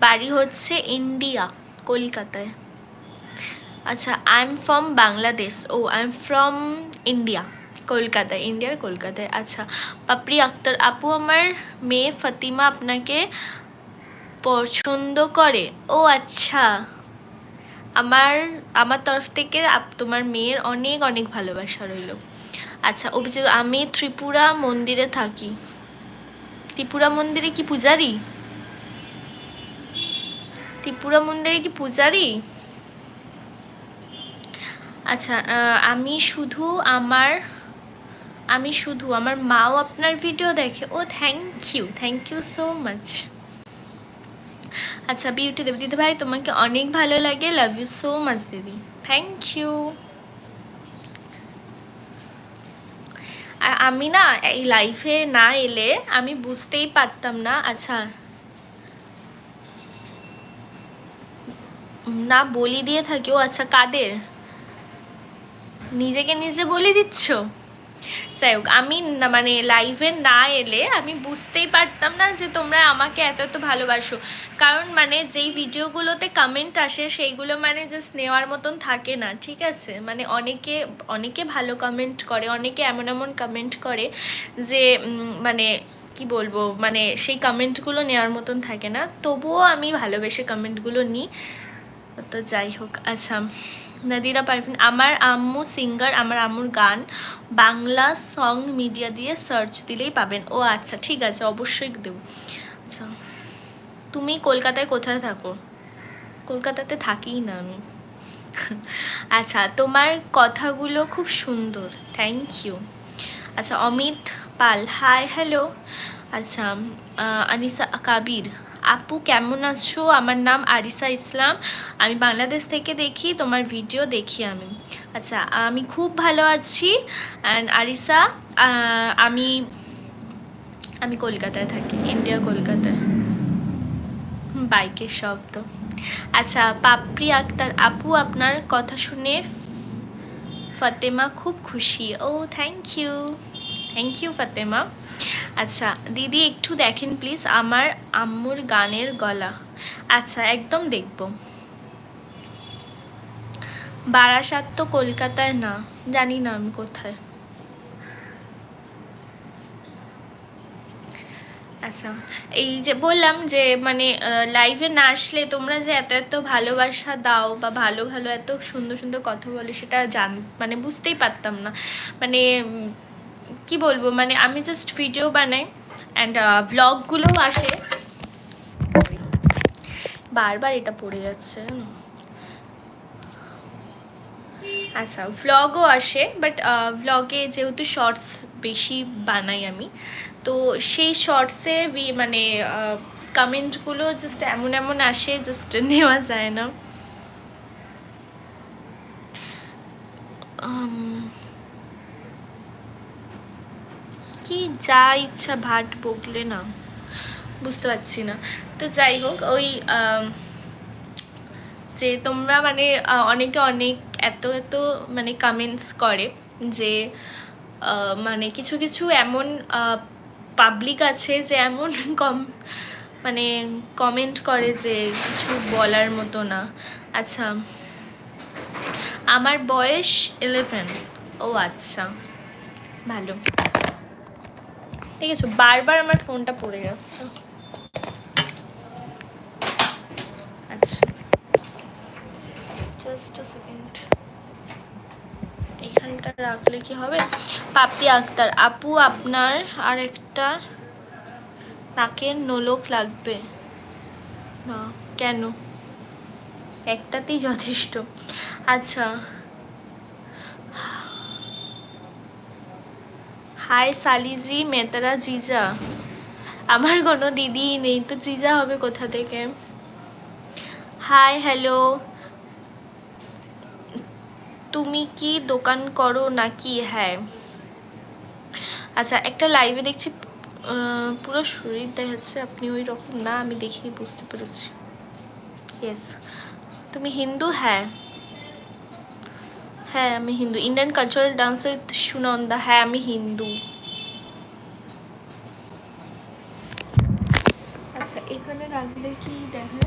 বাড়ি হচ্ছে ইন্ডিয়া, কলকাতায়। আচ্ছা, আই এম ফ্রম বাংলাদেশ। ও, আই এম ফ্রম ইন্ডিয়া, কলকাতায়, ইন্ডিয়ার কলকাতায়। আচ্ছা, পাপড়ি আক্তার আপু, আমার মেয়ে ফাতিমা আপনাকে পছন্দ করে। ও আচ্ছা, আমার তরফ থেকে তোমার মেয়ের অনেক অনেক ভালোবাসা রইল। আচ্ছা, অভিজিৎ, আমি ত্রিপুরা মন্দিরে থাকি। ত্রিপুরা মন্দিরে কি পূজারি? ত্রিপুরা মন্দিরে কি পূজারি? আচ্ছা, আমি শুধু আমার মাও আপনার ভিডিও দেখে। ও থ্যাংক ইউ সো মাচ। আচ্ছা, বিউটি দেবী, দিদি ভাই তোমাকে অনেক ভালো লাগে, লাভ ইউ সো মাচ দিদি, থ্যাংক ইউ। আর আমি না এই লাইফে না এলে আমি বুঝতেই পারতাম না। আচ্ছা, না বলি দিয়ে থাকি। ও আচ্ছা, কাদের? নিজেকে নিজে বলি দিচ্ছ? যাই হোক, আমি না মানে লাইভে না এলে আমি বুঝতেই পারতাম না যে তোমরা আমাকে এত এত ভালোবাসো। কারণ মানে যেই ভিডিওগুলোতে কমেন্ট আসে সেইগুলো মানে জাস্ট নেওয়ার মতন থাকে না, ঠিক আছে? মানে অনেকে ভালো কমেন্ট করে, অনেকে এমন এমন কমেন্ট করে যে মানে কি বলবো, মানে সেই কমেন্টগুলো নেওয়ার মতন থাকে না। তবুও আমি ভালোবেসে কমেন্টগুলো নিই। তো যাই হোক। আচ্ছা, নদিরা পারভিন, আমার আম্মু সিঙ্গার, আমার আম্মুর গান বাংলা সং মিডিয়া দিয়ে সার্চ দিলেই পাবেন। ও আচ্ছা, ঠিক আছে, অবশ্যই দেব। আচ্ছা, তুমি কলকাতায় কোথায় থাকো? কলকাতাতে থাকিই না আমি। আচ্ছা, তোমার কথাগুলো খুব সুন্দর, থ্যাংক ইউ। আচ্ছা, অমিত পাল, হাই হ্যালো। আচ্ছা, আনিসা কাবির, আপু কেমন আছো? আমার নাম আরিসা ইসলাম, আমি বাংলাদেশ থেকে দেখি, তোমার ভিডিও দেখি আমি। আচ্ছা, আমি খুব ভালো আছি। অ্যান্ড আরিসা, আমি আমি কলকাতায় থাকি, ইন্ডিয়া, কলকাতায়। বাইকের শব্দ। আচ্ছা, পাপড়ি আক্তার আপু, আপনার কথা শুনে ফাতেমা খুব খুশি। ও থ্যাংক ইউ ফাতেমা। আচ্ছা, দিদি একটু দেখেন প্লিজ আমার আম্মুর গানের গলা। আচ্ছা, একদম দেখব। বারাসাত তো কলকাতায় না, জানি না আমি কোথায়। আচ্ছা, এই যে বললাম যে মানে লাইভে না আসলে তোমরা যে এত এত ভালোবাসা দাও বা ভালো ভালো এত সুন্দর সুন্দর কথা বলে, সেটা মানে বুঝতেই পারতাম না। মানে কি বলবো, মানে আমি জাস্ট ভিডিও বানাই অ্যান্ড ভ্লগগুলোও আসে। বারবার এটা পড়ে যাচ্ছে। আচ্ছা, ভ্লগও আসে, বাট ভ্লগে যেহেতু শর্টস বেশি বানাই আমি, তো সেই শর্টসে মানে কমেন্টগুলো জাস্ট এমন এমন আসে, জাস্ট নেওয়া যায় না। কি যা ইচ্ছা ভাট বকলে না, বুঝতে পারছি না। তো যাই হোক, ওই যে তোমরা মানে অনেকে অনেক এত এত মানে কমেন্টস করে যে মানে কিছু কিছু এমন পাবলিক আছে যে এমন মানে কমেন্ট করে যে কিছু বলার মতো না। আচ্ছা, আমার বয়স 11। ও আচ্ছা, ভালো, ঠিক আছে। বারবার আমার ফোনটা পড়ে যাচ্ছে। আচ্ছা, জাস্ট আ সেকেন্ড, এখানটা রাখলে কি হবে? পাপড়ি আক্তার আপু, আপনার আর একটা নাকের নোলক লাগবে না? কেন, একটাতেই যথেষ্ট। আচ্ছা, হাই সালিজি মেতারা জিজা, আমার কোনো দিদি নেই তো জিজা হবে কোথা থেকে? হাই হ্যালো, তুমি কি দোকান করো নাকি? হ্যাঁ। আচ্ছা, একটা লাইভে দেখছি পুরো শরীর দেখাচ্ছে, আপনি ওই রকম না, আমি দেখেই বুঝতে পেরেছি। ইয়েস, তুমি হিন্দু? হ্যাঁ হ্যাঁ, আমি Hindu. Indian cultural dance with Sunanda, হ্যাঁ আমি হিন্দু। আচ্ছা, এখানে রাখলে কি দেখায়?